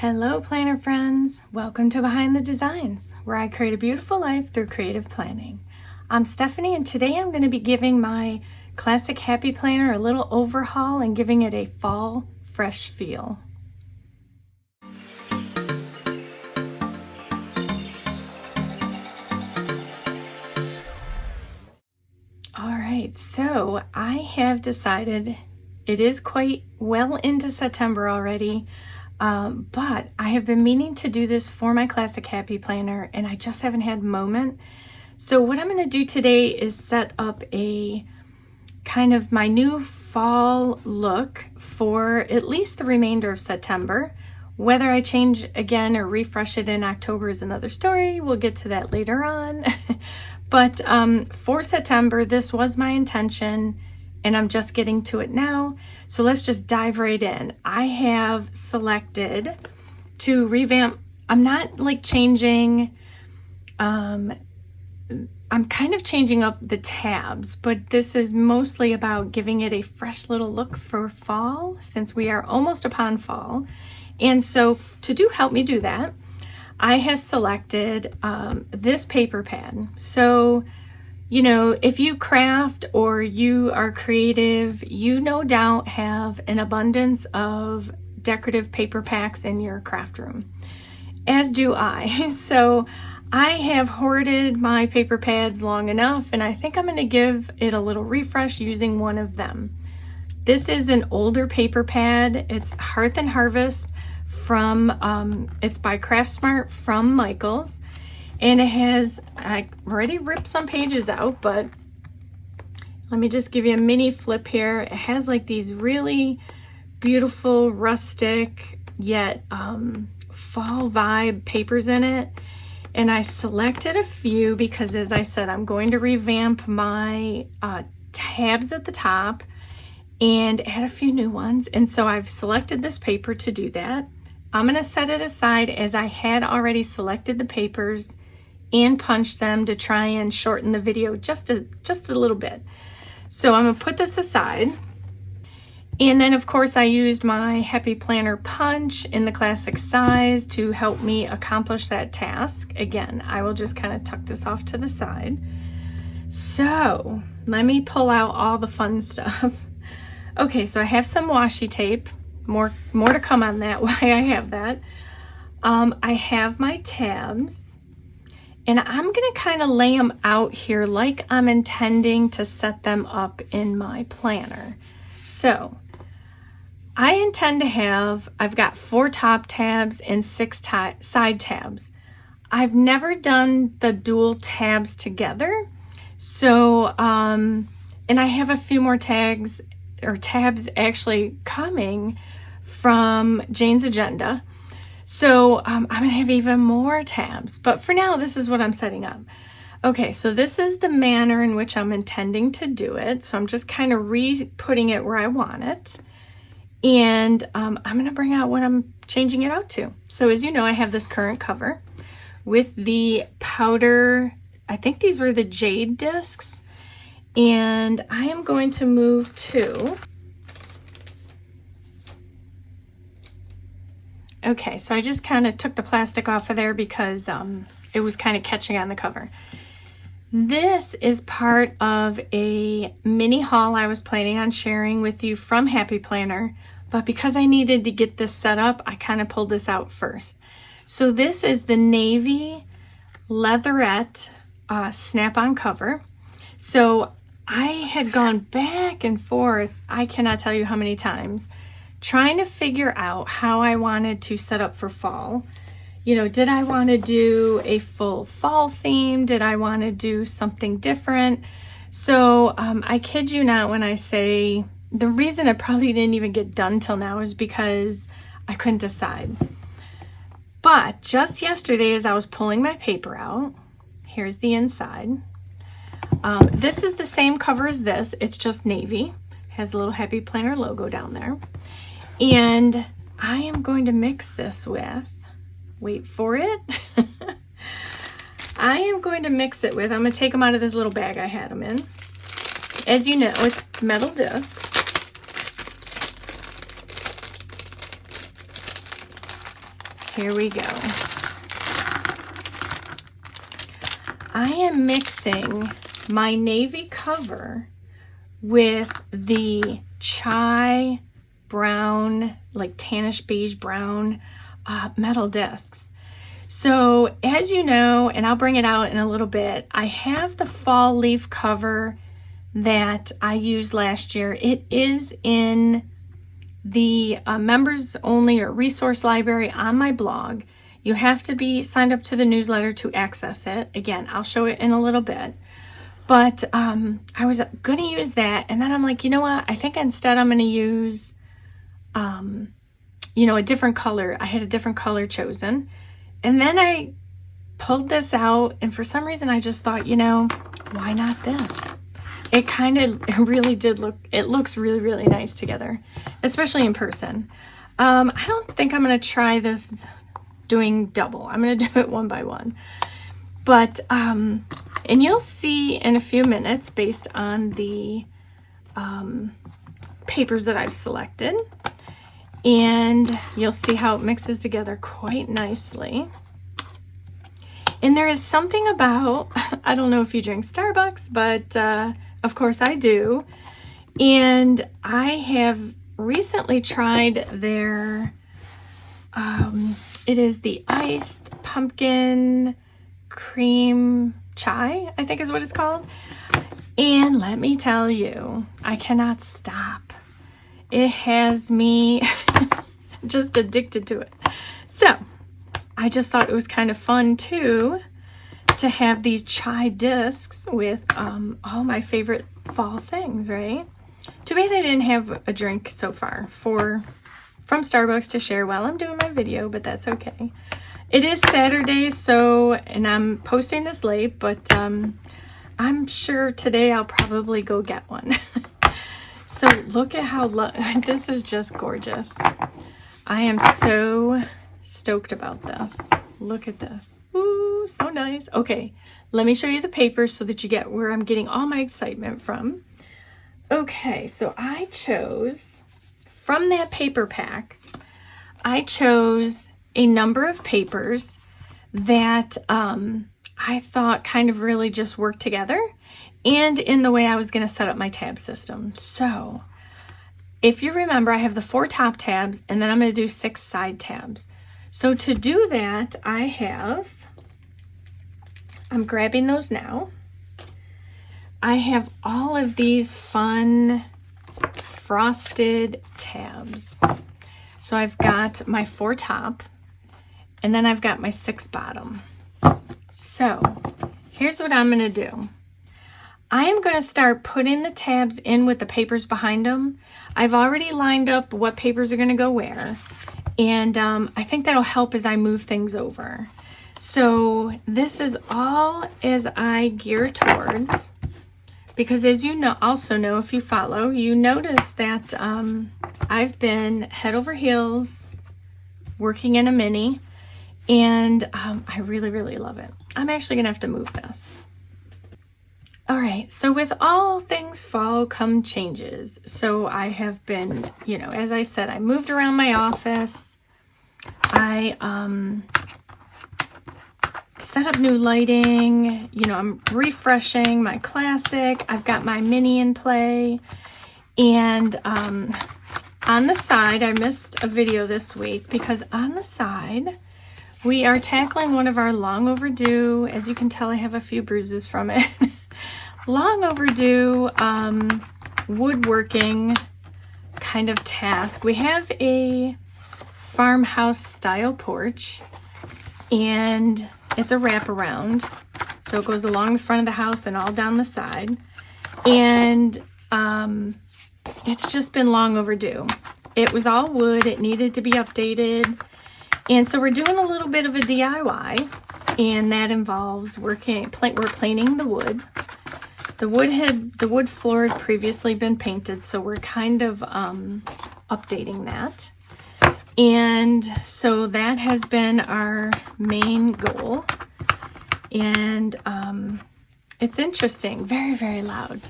Hello planner friends, welcome to Behind the Designs, where I create a beautiful life through creative planning. I'm Stephanie and today I'm going to be giving my classic happy planner a little overhaul and giving it a fall fresh feel. Alright, so I have decided it is quite well into September already. But I have been meaning to do this for my classic happy planner and I just haven't had a moment. So what I'm going to do today is set up a kind of my new fall look for at least the remainder of September. Whether I change again or refresh it in October is another story. We'll get to that later on. But for September, this was my intention. And I'm just getting to it now. So let's just dive right in. I have selected to revamp. I'm not like changing, I'm kind of changing up the tabs, but this is mostly about giving it a fresh little look for fall since we are almost upon fall. And so to help me do that, I have selected this paper pad. So you know, if you craft or you are creative, you no doubt have an abundance of decorative paper packs in your craft room, as do I. So I have hoarded my paper pads long enough, and I think I'm going to give it a little refresh using one of them. This is an older paper pad. It's Hearth and Harvest from, it's by Craftsmart from Michaels. And it has, I already ripped some pages out, but let me just give you a mini flip here. It has like these really beautiful, rustic, yet fall vibe papers in it. And I selected a few because, as I said, I'm going to revamp my tabs at the top and add a few new ones. And so I've selected this paper to do that. I'm going to set it aside as I had already selected the papers and punch them to try and shorten the video just a little bit. So I'm gonna put this aside. And then of course I used my Happy Planner punch in the classic size to help me accomplish that task. Again, I will just kind of tuck this off to the side. So let me pull out all the fun stuff. Okay, so I have some washi tape. More to come on that, why I have that. I have my tabs. And I'm going to kind of lay them out here like I'm intending to set them up in my planner. So I intend to have, I've got 4 top tabs and 6 side tabs. I've never done the dual tabs together. So, and I have a few more tabs actually coming from Jane's Agenda. So I'm going to have even more tabs, but for now, this is what I'm setting up. Okay, so this is the manner in which I'm intending to do it. So I'm just kind of re-putting it where I want it. And I'm going to bring out what I'm changing it out to. So as you know, I have this current cover with the powder, I think these were the jade discs. And I am going to move to... Okay, so I just kind of took the plastic off of there because it was kind of catching on the cover. This is part of a mini haul I was planning on sharing with you from Happy Planner, but because I needed to get this set up, I kind of pulled this out first. So this is the navy leatherette snap-on cover. So I had gone back and forth, I cannot tell you how many times, trying to figure out how I wanted to set up for fall. You know, did I want to do a full fall theme? Did I want to do something different? So I kid you not when I say the reason it probably didn't even get done till now is because I couldn't decide. But just yesterday as I was pulling my paper out, here's the inside. This is the same cover as this. It's just navy. Has a little Happy Planner logo down there. And I am going to mix this with, wait for it. I am going to mix it with, I'm going to take them out of this little bag I had them in. As you know, it's metal discs. Here we go. I am mixing my navy cover with the chai brown, like tannish beige brown metal discs. So as you know, and I'll bring it out in a little bit, I have the fall leaf cover that I used last year. It is in the members only or resource library on my blog. You have to be signed up to the newsletter to access it. Again, I'll show it in a little bit. But I was going to use that, and then I'm like, you know what? I think instead I'm going to use, a different color. I had a different color chosen. And then I pulled this out, and for some reason I just thought, why not this? It really did it looks really, really nice together, especially in person. I don't think I'm going to try this doing double. I'm going to do it one by one. But, and you'll see in a few minutes based on the papers that I've selected. And you'll see how it mixes together quite nicely. And there is something about, I don't know if you drink Starbucks, but of course I do. And I have recently tried their, it is the iced pumpkin cream chai, I think is what it's called. And let me tell you, I cannot stop. It has me just addicted to it. So I just thought it was kind of fun too to have these chai discs with all my favorite fall things, right? Too bad I didn't have a drink so far from Starbucks to share while I'm doing my video, but that's okay. It is Saturday, and I'm posting this late, but I'm sure today I'll probably go get one. So look at how, this is just gorgeous. I am so stoked about this. Look at this. Ooh, so nice. Okay, let me show you the papers so that you get where I'm getting all my excitement from. Okay, so I chose, from that paper pack, I chose a number of papers that I thought kind of really just worked together and in the way I was going to set up my tab system. So if you remember, I have the 4 top tabs and then I'm going to do 6 side tabs. So to do that, I'm grabbing those now. I have all of these fun frosted tabs. So I've got my 4 top, and then I've got my 6 bottom. So here's what I'm going to do. I am going to start putting the tabs in with the papers behind them. I've already lined up what papers are going to go where, and I think that'll help as I move things over. So this is all as I gear towards, because as you also know, if you follow, you notice that I've been head over heels working in a mini, and I really, really love it. I'm actually going to have to move this. All right, so with all things fall come changes. So I have been, as I said, I moved around my office. I set up new lighting. I'm refreshing my classic. I've got my mini in play. And on the side, I missed a video this week because on the side, we are tackling one of our long overdue, as you can tell, I have a few bruises from it, long overdue woodworking kind of task. We have a farmhouse style porch, and it's a wraparound. So it goes along the front of the house and all down the side. And it's just been long overdue. It was all wood. It needed to be updated. And so we're doing a little bit of a DIY, and that involves we're planing the wood. The wood floor had previously been painted, so we're kind of updating that. And so that has been our main goal. And it's interesting, very, very loud.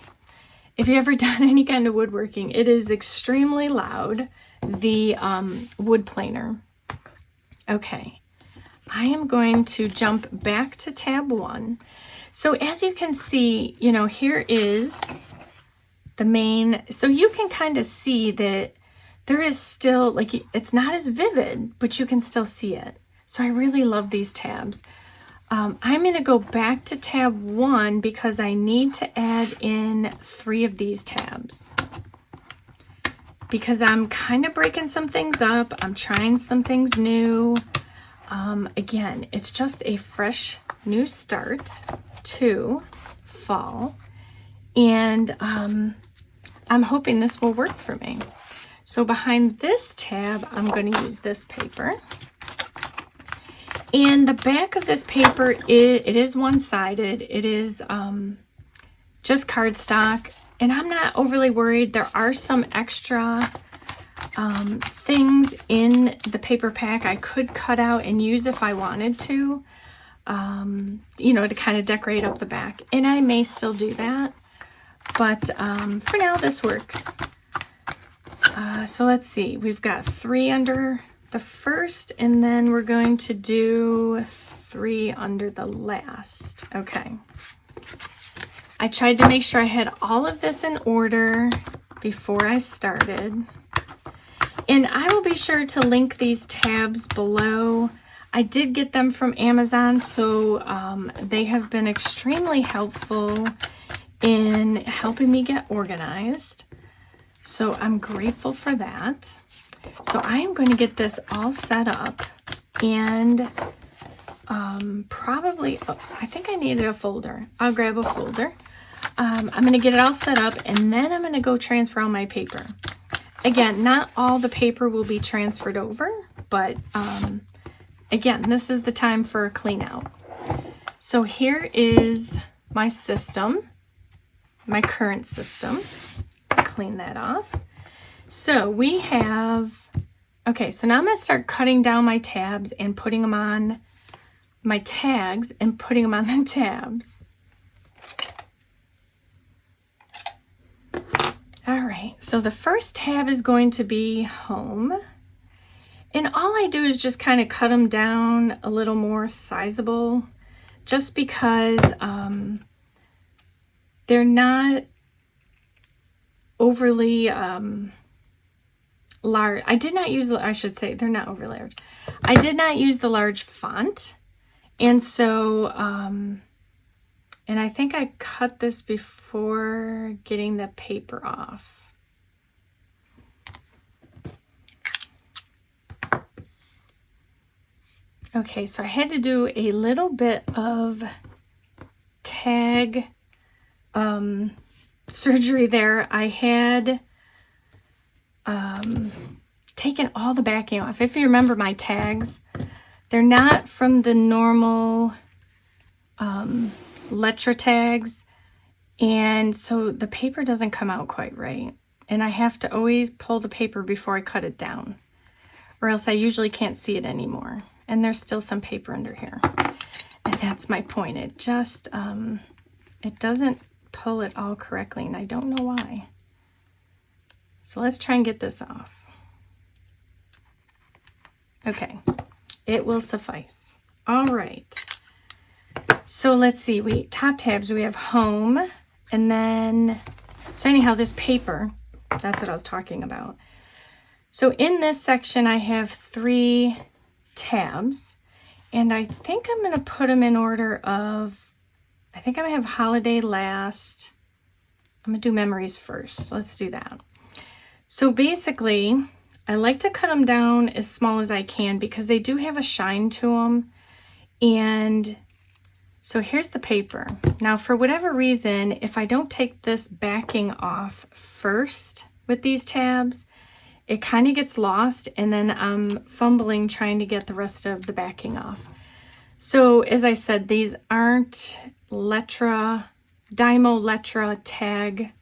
If you've ever done any kind of woodworking, it is extremely loud, the wood planer. Okay, I am going to jump back to tab 1. So as you can see, you know, here is the main, so you can kind of see that there is still, like, it's not as vivid, but you can still see it. So I really love these tabs. I'm going to go back to tab 1 because I need to add in 3 of these tabs. Because I'm kind of breaking some things up. I'm trying some things new. Again, it's just a fresh new start to fall. And I'm hoping this will work for me. So behind this tab, I'm going to use this paper. And the back of this paper, it is one-sided. It is just cardstock. And I'm not overly worried. There are some extra things in the paper pack I could cut out and use if I wanted to, you know, to kind of decorate up the back. And I may still do that. But for now, this works. So let's see. We've got 3 under the first, and then we're going to do 3 under the last. Okay. I tried to make sure I had all of this in order before I started. And I will be sure to link these tabs below. I did get them from Amazon, so they have been extremely helpful in helping me get organized. So I'm grateful for that. So I am going to get this all set up, and probably, oh, I think I needed a folder. I'll grab a folder. I'm going to get it all set up, and then I'm going to go transfer all my paper. Again, not all the paper will be transferred over, but again, this is the time for a clean out. So here is my system, my current system. Let's clean that off. So we have, okay, so now I'm going to start cutting down my tabs and putting them on my tags and putting them on the tabs. All right, so the first tab is going to be home. And all I do is just kind of cut them down a little more sizable, just because they're not overly large. I did not use, I should say, they're not overly large. I did not use the large font. And so, and I think I cut this before getting the paper off. Okay, so I had to do a little bit of tag surgery there. I had taken all the backing off. If you remember my tags, they're not from the normal Letra tags, and so the paper doesn't come out quite right, and I have to always pull the paper before I cut it down, or else I usually can't see it anymore. And there's still some paper under here, and that's my point. It just it doesn't pull it all correctly, and I don't know why. So let's try and get this off. Okay, it will suffice. All right. So let's see, top tabs, we have home, and then, so anyhow, this paper, that's what I was talking about. So in this section, I have 3 tabs, and I think I'm going to put them in order of, I think I'm going to have holiday last. I'm going to do memories first, so let's do that. So basically, I like to cut them down as small as I can because they do have a shine to them. And so here's the paper. Now, for whatever reason, if I don't take this backing off first with these tabs, it kind of gets lost, and then I'm fumbling trying to get the rest of the backing off. So as I said, these aren't Letra, Dymo Letra tag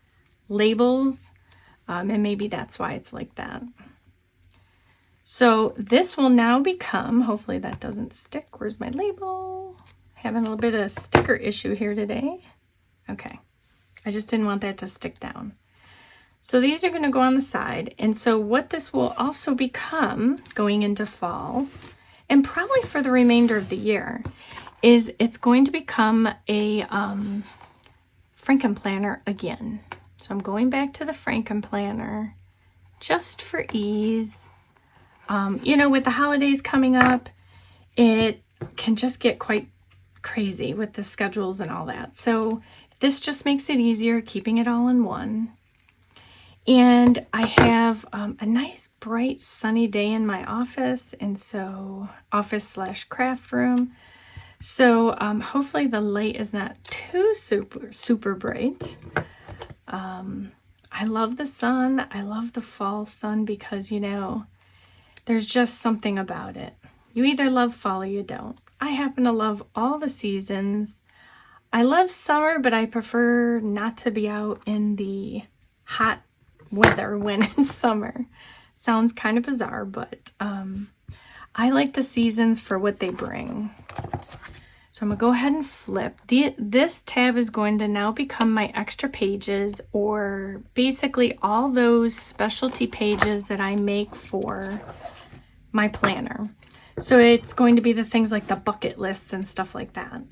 labels, and maybe that's why it's like that. So this will now become, hopefully that doesn't stick. Where's my label? Having a little bit of a sticker issue here today. Okay, I just didn't want that to stick down. So these are going to go on the side. And so what this will also become going into fall and probably for the remainder of the year, is it's going to become a Frankenplanner again. So I'm going back to the Frankenplanner just for ease. You know, with the holidays coming up, it can just get quite crazy with the schedules and all that. So this just makes it easier, keeping it all in one. And I have a nice bright sunny day in my office, and so office/craft room. So hopefully the light is not too super bright. I love the sun. I love the fall sun because, you know, there's just something about it. You either love fall or you don't. I happen to love all the seasons. I love summer, but I prefer not to be out in the hot weather when it's summer. Sounds kind of bizarre, but I like the seasons for what they bring. So I'm going to go ahead and flip. This tab is going to now become my extra pages, or basically all those specialty pages that I make for my planner. So it's going to be the things like the bucket lists and stuff like that.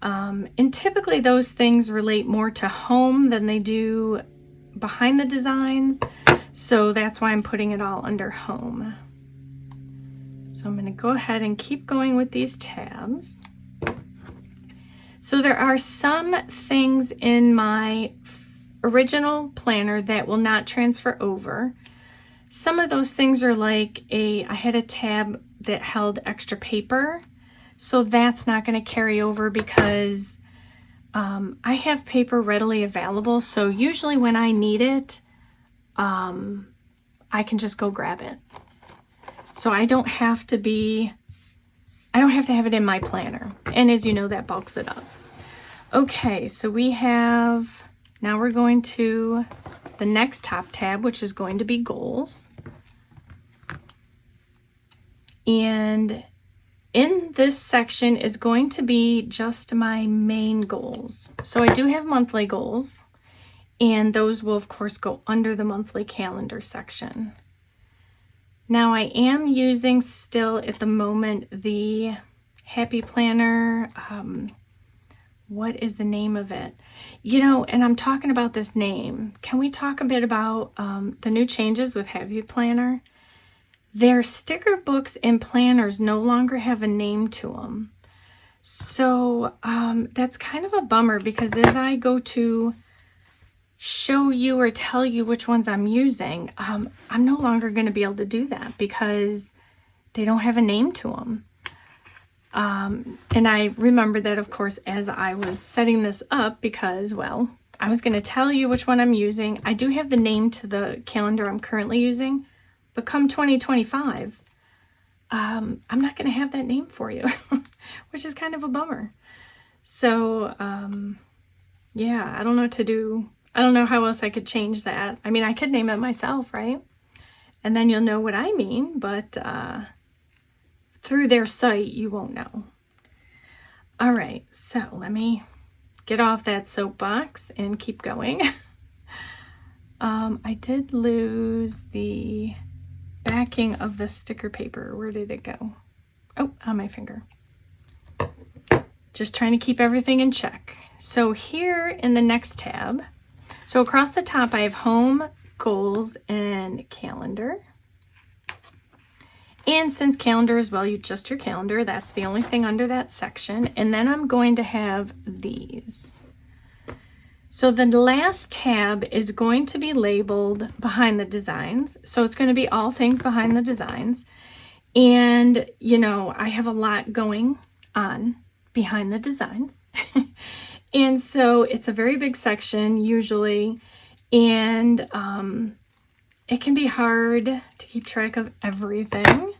And typically those things relate more to home than they do behind the designs. So that's why I'm putting it all under home. So I'm going to go ahead and keep going with these tabs. So there are some things in my original planner that will not transfer over. Some of those things are like I had a tab that held extra paper. So that's not going to carry over because I have paper readily available. So usually when I need it, I can just go grab it. So I don't have to have it in my planner. And as you know, that bulks it up. Okay, so now we're going to the next top tab, which is going to be goals. And in this section is going to be just my main goals. So I do have monthly goals, and those will of course go under the monthly calendar section. Now I am using still at the moment the Happy Planner, what is the name of it? You know, and I'm talking about this name. Can we talk a bit about the new changes with Happy Planner? Their sticker books and planners no longer have a name to them. So that's kind of a bummer because as I go to show you or tell you which ones I'm using, I'm no longer going to be able to do that because they don't have a name to them. And I remember that, of course, as I was setting this up because, well, I was going to tell you which one I'm using. I do have the name to the calendar I'm currently using, but come 2025, I'm not going to have that name for you, which is kind of a bummer. So, yeah, I don't know what to do. I don't know how else I could change that. I mean, I could name it myself, right? And then you'll know what I mean, but through their site, you won't know. All right, so let me get off that soapbox and keep going. I did lose the backing of the sticker paper. Where did it go? Oh, on my finger. Just trying to keep everything in check. So here in the next tab, so across the top, I have home, goals, and calendar. And since calendar is, well, just your calendar, that's the only thing under that section. And then I'm going to have these. So the last tab is going to be labeled behind the designs. So it's going to be all things behind the designs. And, you know, I have a lot going on behind the designs. And so it's a very big section usually. And it can be hard to keep track of everything.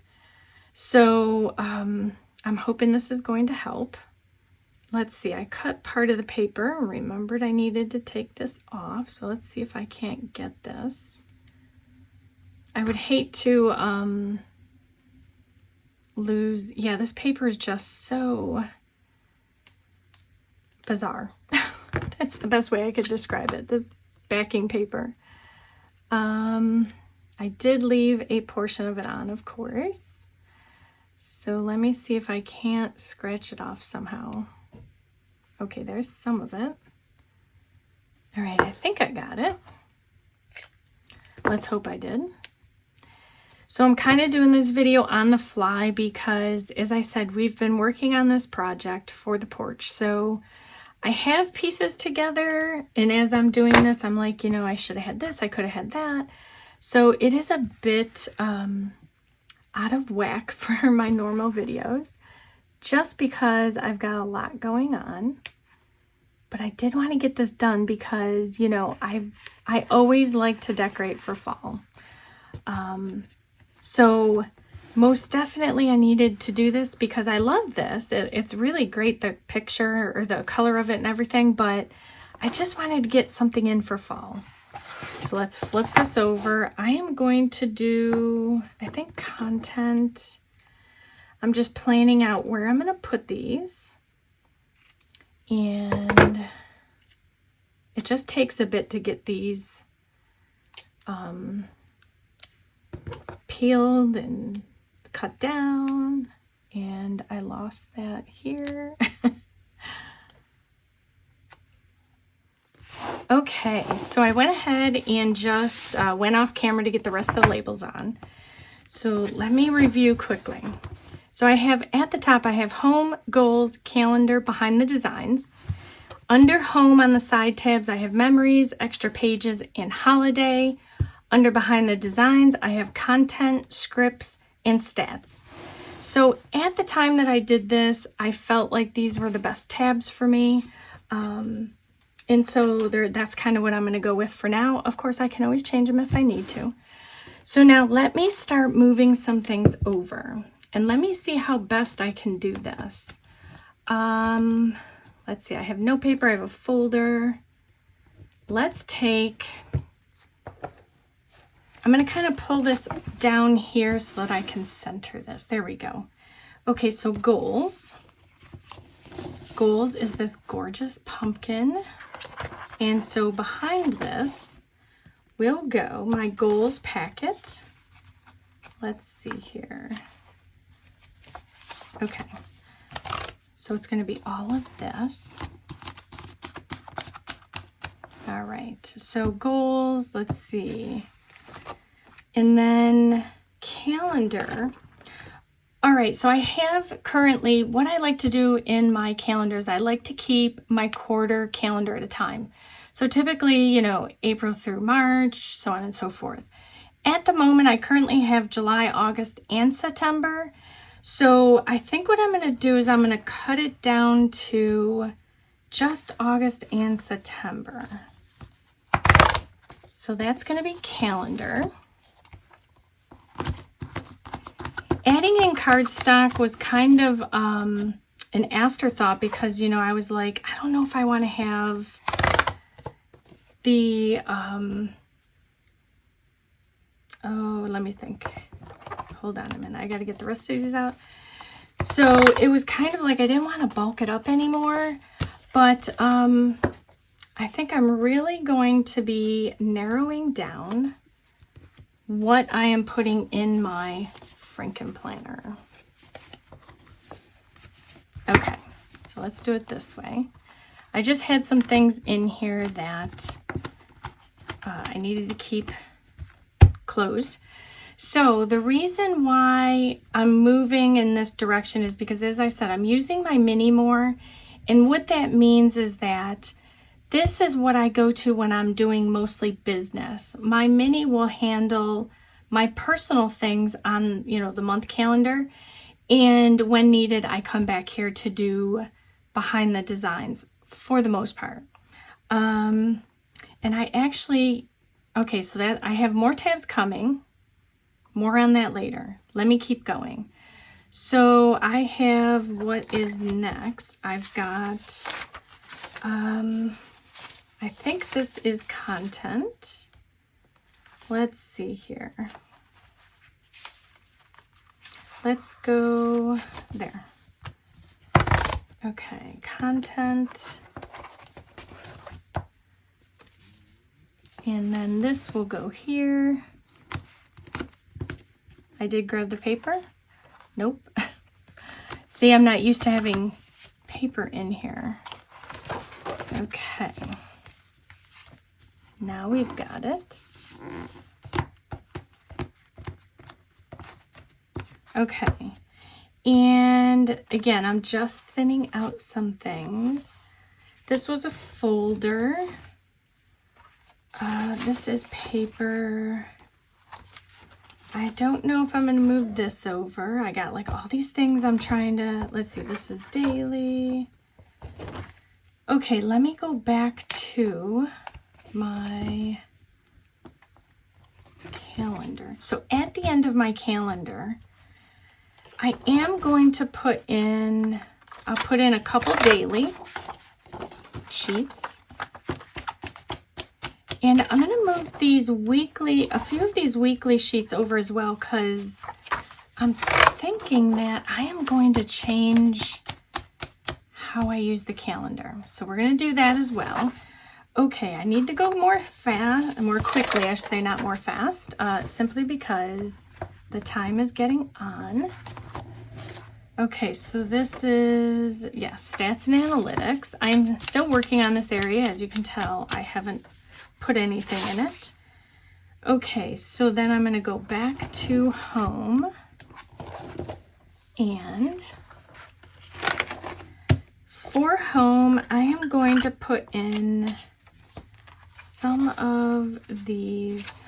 So I'm hoping this is going to help. Let's see, I cut part of the paper and remembered I needed to take this off. So let's see if I can't get this. I would hate to lose, yeah, this paper is just so bizarre. That's the best way I could describe it, this backing paper. I did leave a portion of it on, of course. So let me see if I can't scratch it off somehow. Okay, there's some of it. All right, I think I got it. Let's hope I did. So I'm kind of doing this video on the fly because, as I said, we've been working on this project for the porch. So I have pieces together, and as I'm doing this, I'm like, you know, I should have had this, I could have had that. So it is a bit out of whack for my normal videos, just because I've got a lot going on. But I did want to get this done because, you know, I always like to decorate for fall. So most definitely I needed to do this because I love this. It's really great, the picture or the color of it and everything, but I just wanted to get something in for fall. So let's flip this over. I am going to do, I think, content. I'm just planning out where I'm going to put these. And it just takes a bit to get these peeled and cut down. And I lost that here. Okay, so I went ahead and just went off camera to get the rest of the labels on. So let me review quickly. So I have at the top, I have home, goals, calendar behind the designs. Under home on the side tabs, I have memories, extra pages, and holiday. Under behind the designs, I have content, scripts, and stats. So at the time that I did this, I felt like these were the best tabs for me. And so that's kind of what I'm going to go with for now. Of course, I can always change them if I need to. So now let me start moving some things over. And let me see how best I can do this. Let's see, I have note paper, I have a folder. Let's take, I'm going to kind of pull this down here so that I can center this. There we go. Okay, so goals. Goals is this gorgeous pumpkin. And so behind this will go my goals packet. Let's see here. Okay, so it's going to be all of this. All right, so goals, let's see. And then calendar. All right, so I have currently, what I like to do in my calendars, I like to keep my quarter calendar at a time. So typically, you know, April through March, so on and so forth. At the moment, I currently have July, August, and September. So I think what I'm going to do is I'm going to cut it down to just August and September. So that's going to be calendar. Adding in cardstock was kind of an afterthought because, you know, I was like, I don't know if I want to have the, oh, let me think. Hold on a minute. I got to get the rest of these out. So it was kind of like I didn't want to bulk it up anymore, but I think I'm really going to be narrowing down what I am putting in my Frankenplanner. Okay, so let's do it this way. I just had some things in here that I needed to keep closed. So the reason why I'm moving in this direction is because, as I said, I'm using my mini more. And what that means is that this is what I go to when I'm doing mostly business. My mini will handle my personal things on, you know, the month calendar. And when needed, I come back here to do behind the designs for the most part. And I actually, okay, so that I have more tabs coming. More on that later. Let me keep going. So I have what is next. I've got, I think this is content. Let's see here. Let's go there. Okay, content. And then this will go here. I did grab the paper. Nope. See, I'm not used to having paper in here. Okay. Now we've got it. Okay. And again, I'm just thinning out some things. This was a folder. This is paper. I don't know if I'm going to move this over. I got like all these things I'm trying to, let's see, this is daily. Okay, let me go back to my calendar. So at the end of my calendar, I am going to put in, I'll put in a couple daily sheets. And I'm going to move these weekly, a few of these weekly sheets over as well, because I'm thinking that I am going to change how I use the calendar. So we're going to do that as well. Okay, I need to go more quickly, I should say, not more fast, simply because the time is getting on. Okay, so this is, yes, stats and analytics. I'm still working on this area. As you can tell, I haven't put anything in it. Okay, so then I'm going to go back to home, and for home, I am going to put in some of these.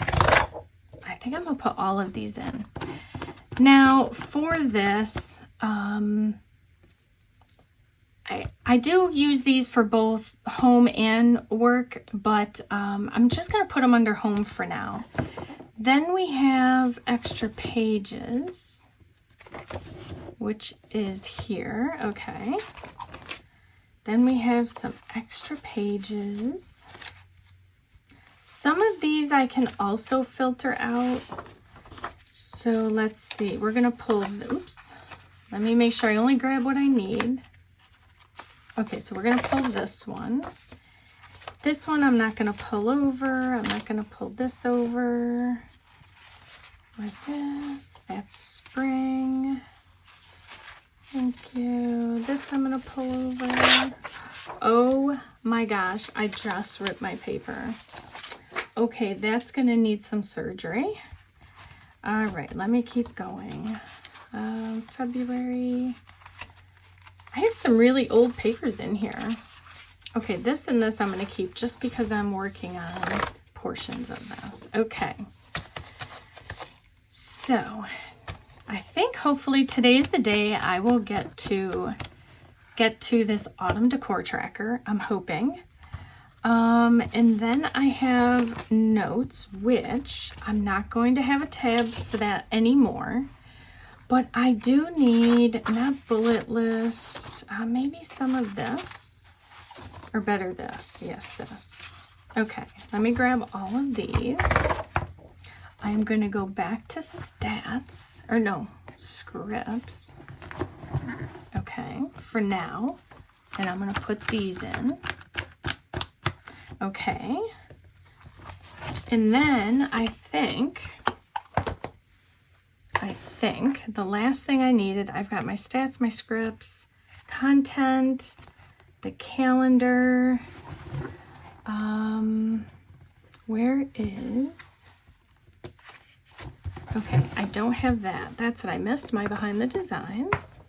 I think I'm going to put all of these in. Now, for this, I do use these for both home and work, but I'm just going to put them under home for now. Then we have extra pages, which is here. Okay. Then we have some extra pages. Some of these I can also filter out. So let's see. We're going to pull, oops. Let me make sure I only grab what I need. Okay, so we're going to pull this one. This one I'm not going to pull over. I'm not going to pull this over. Like this. That's spring. Thank you. This I'm going to pull over. Oh my gosh, I just ripped my paper. Okay, that's going to need some surgery. All right, let me keep going. February. I have some really old papers in here. Okay, this and this I'm going to keep just because I'm working on portions of this. Okay. So, I think hopefully today's the day I will get to this autumn decor tracker. I'm hoping. And then I have notes, which I'm not going to have a tab for that anymore. But I do need, not bullet list, maybe some of this, or better this, yes, this. Okay, let me grab all of these. I'm going to go back to stats, or no, scripts, okay, for now, and I'm going to put these in. Okay, and then I think the last thing I needed, I've got my stats, my scripts, content, the calendar. Where is, okay, I don't have that. That's what I missed, my behind the designs.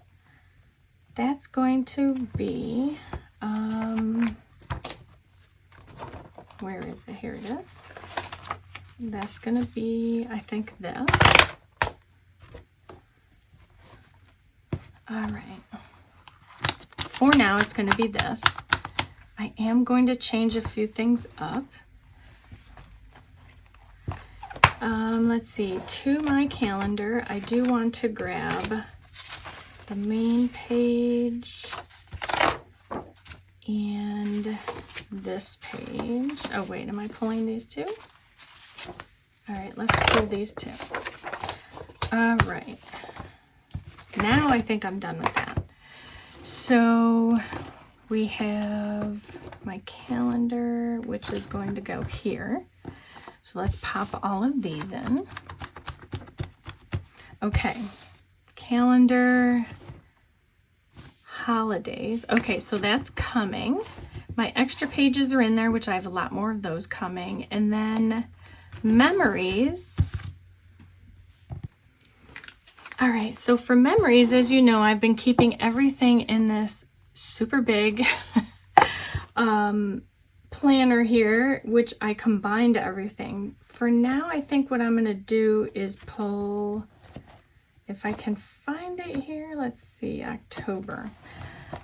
That's going to be, where is it? Here it is. That's going to be, I think, this. All right. For now, it's going to be this. I am going to change a few things up. Let's see. To my calendar, I do want to grab the main page and this page. Oh, wait. Am I pulling these two? All right. Let's pull these two. All right. Now I think I'm done with that. So we have my calendar, which is going to go here. So let's pop all of these in. Okay, calendar. holidays. Okay, so that's coming. My extra pages are in there, which I have a lot more of those coming. And then memories. All right, so for memories, as you know, I've been keeping everything in this super big planner here, which I combined everything. For now, I think what I'm gonna do is pull, if I can find it here, let's see, October.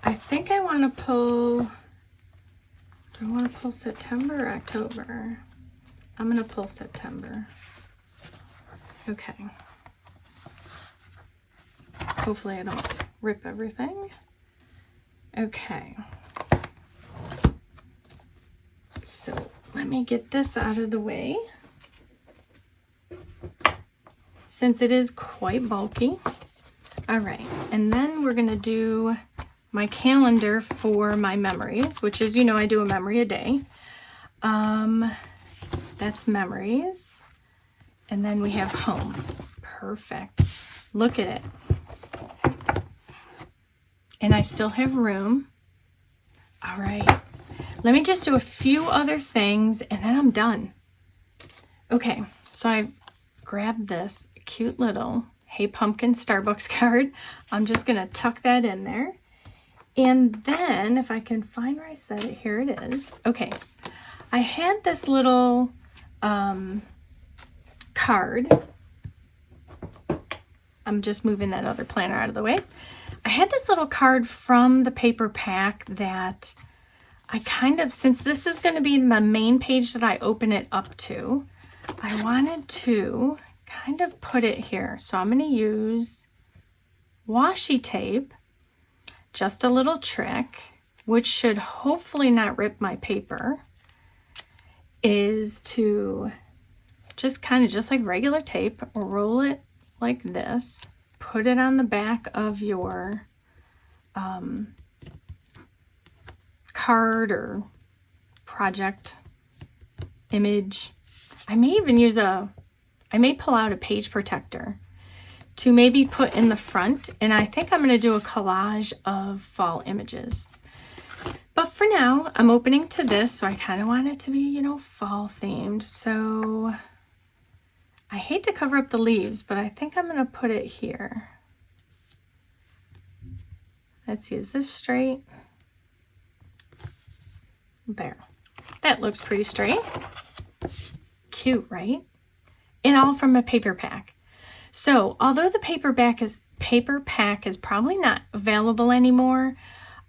I think I wanna pull, do I wanna pull September or October? I'm gonna pull September. Okay. Hopefully I don't rip everything. Okay. So let me get this out of the way, since it is quite bulky. All right, and then we're gonna do my calendar for my memories, which is, you know, I do a memory a day. That's memories. And then we have home. Perfect. Look at it. And I still have room. All right. Let me just do a few other things and then I'm done. Okay, so I grabbed this cute little Hey Pumpkin Starbucks card. I'm just gonna tuck that in there. And then if I can find where I said it, here it is. Okay, I had this little card. I'm just moving that other planner out of the way. I had this little card from the paper pack that I kind of, since this is going to be the main page that I open it up to, I wanted to kind of put it here. So I'm going to use washi tape, just a little trick, which should hopefully not rip my paper, is to just kind of, just like regular tape, roll it like this, put it on the back of your card or project image. I may even use I may pull out a page protector to maybe put in the front, and I think I'm going to do a collage of fall images. But for now, I'm opening to this, so I kind of want it to be, you know, fall themed. So I hate to cover up the leaves, but I think I'm going to put it here. Let's see, is this straight? There. That looks pretty straight. Cute, right? And all from a paper pack. So, although the paper pack is probably not available anymore,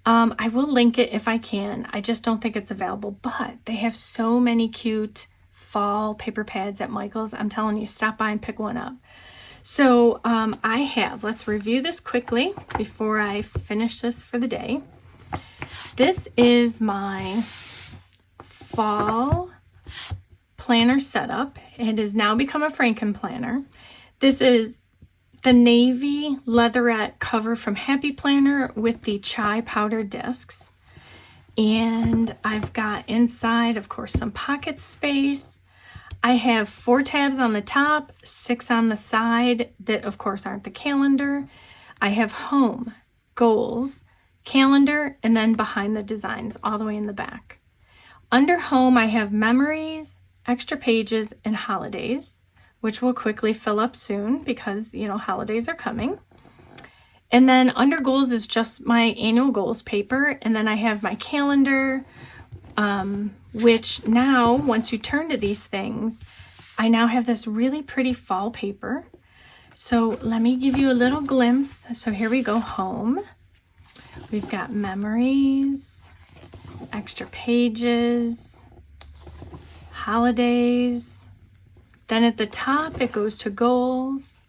I will link it if I can. I just don't think it's available, but they have so many cute fall paper pads at Michael's. I'm telling you, stop by and pick one up. So let's review this quickly before I finish this for the day. This is my fall planner setup. It has now become a Frankenplanner. This is the navy leatherette cover from Happy Planner with the chai powder discs. And I've got inside, of course, some pocket space. I have 4 tabs on the top, 6 on the side that, of course, aren't the calendar. I have home, goals, calendar, and then behind the designs all the way in the back. Under home, I have memories, extra pages, and holidays, which will quickly fill up soon because, you know, holidays are coming. And then under goals is just my annual goals paper. And then I have my calendar, which now, once you turn to these things, I now have this really pretty fall paper. So let me give you a little glimpse. So here we go, home. We've got memories, extra pages, holidays. Then at the top, it goes to goals,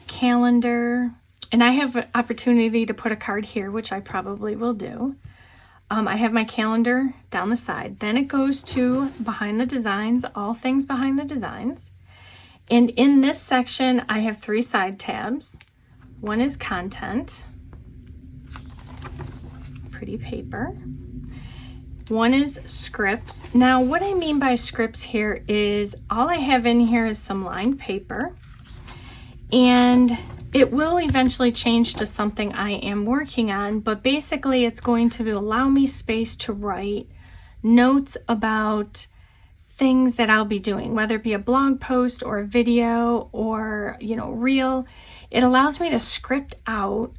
calendar, and I have an opportunity to put a card here, which I probably will do. I have my calendar down the side. Then it goes to behind the designs, all things behind the designs. And in this section, I have 3 side tabs. One is content, pretty paper. One is scripts. Now, what I mean by scripts here is all I have in here is some lined paper. And It will eventually change to something I am working on, but basically it's going to allow me space to write notes about things that I'll be doing, whether it be a blog post or a video or, reel. It allows me to script out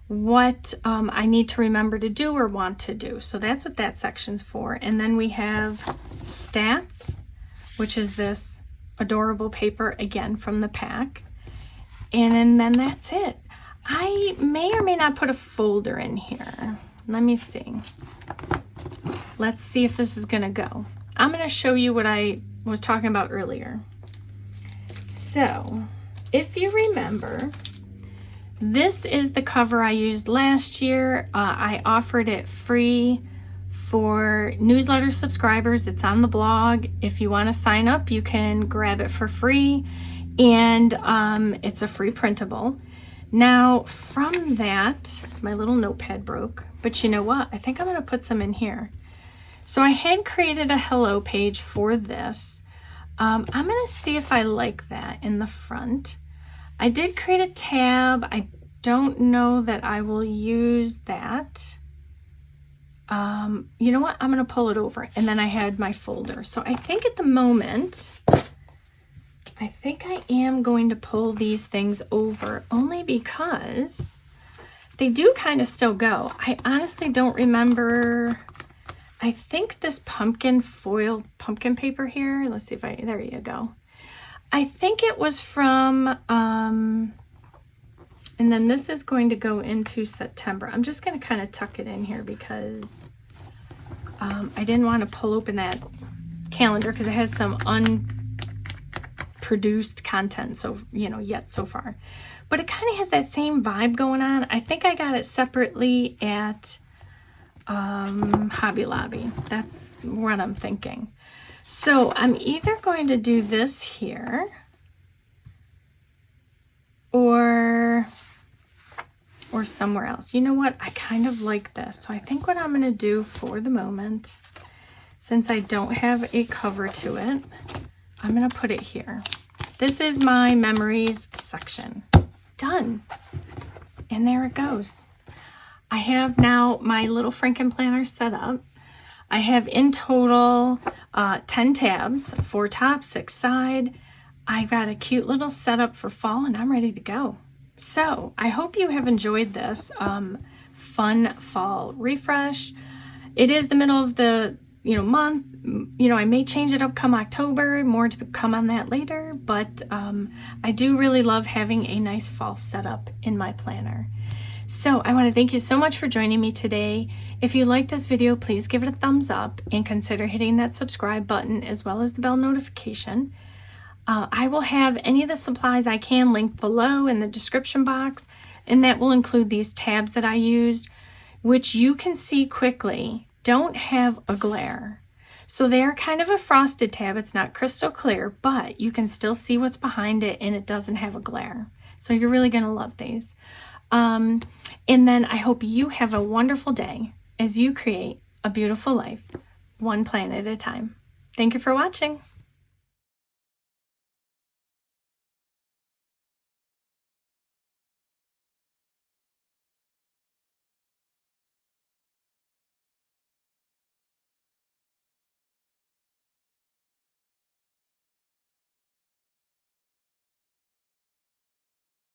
what I need to remember to do or want to do. So that's what that section's for. And then we have stats, which is this adorable paper, again, from the pack. And then that's it. I may or may not put a folder in here. Let me see. Let's see if this is gonna go. I'm gonna show you what I was talking about earlier. So, if you remember, this is the cover I used last year. I offered it free for newsletter subscribers. It's on the blog. If you want to sign up, you can grab it for free. And it's a free printable. Now, from that, my little notepad broke. But you know what? I think I'm going to put some in here. So I had created a hello page for this. I'm going to see if I like that in the front. I did create a tab. I don't know that I will use that. You know what? I'm going to pull it over. And then I had my folder. So I think at the moment, I think I am going to pull these things over only because they do kind of still go. I honestly don't remember. I think this pumpkin paper here. Let's see if there you go. I think it was from, and then this is going to go into September. I'm just going to kind of tuck it in here because I didn't want to pull open that calendar because it has some unproduced content, so, yet so far. But it kind of has that same vibe going on. I think I got it separately at Hobby Lobby. That's what I'm thinking. So I'm either going to do this here or somewhere else. You know what? I kind of like this. So I think what I'm going to do for the moment, since I don't have a cover to it, I'm going to put it here. This is my memories section. Done. And there it goes. I have now my little Frankenplanner set up. I have in total 10 tabs, 4 top, 6 side. I got a cute little setup for fall and I'm ready to go. So I hope you have enjoyed this fun fall refresh. It is the middle of the month. I may change it up come October, more to come on that later, but I do really love having a nice fall setup in my planner. So I want to thank you so much for joining me today. If you like this video, please give it a thumbs up and consider hitting that subscribe button as well as the bell notification. I will have any of the supplies I can linked below in the description box, and that will include these tabs that I used, which you can see quickly don't have a glare. So they are kind of a frosted tab. It's not crystal clear, but you can still see what's behind it and it doesn't have a glare. So you're really going to love these. And then I hope you have a wonderful day as you create a beautiful life, one plan at a time. Thank you for watching.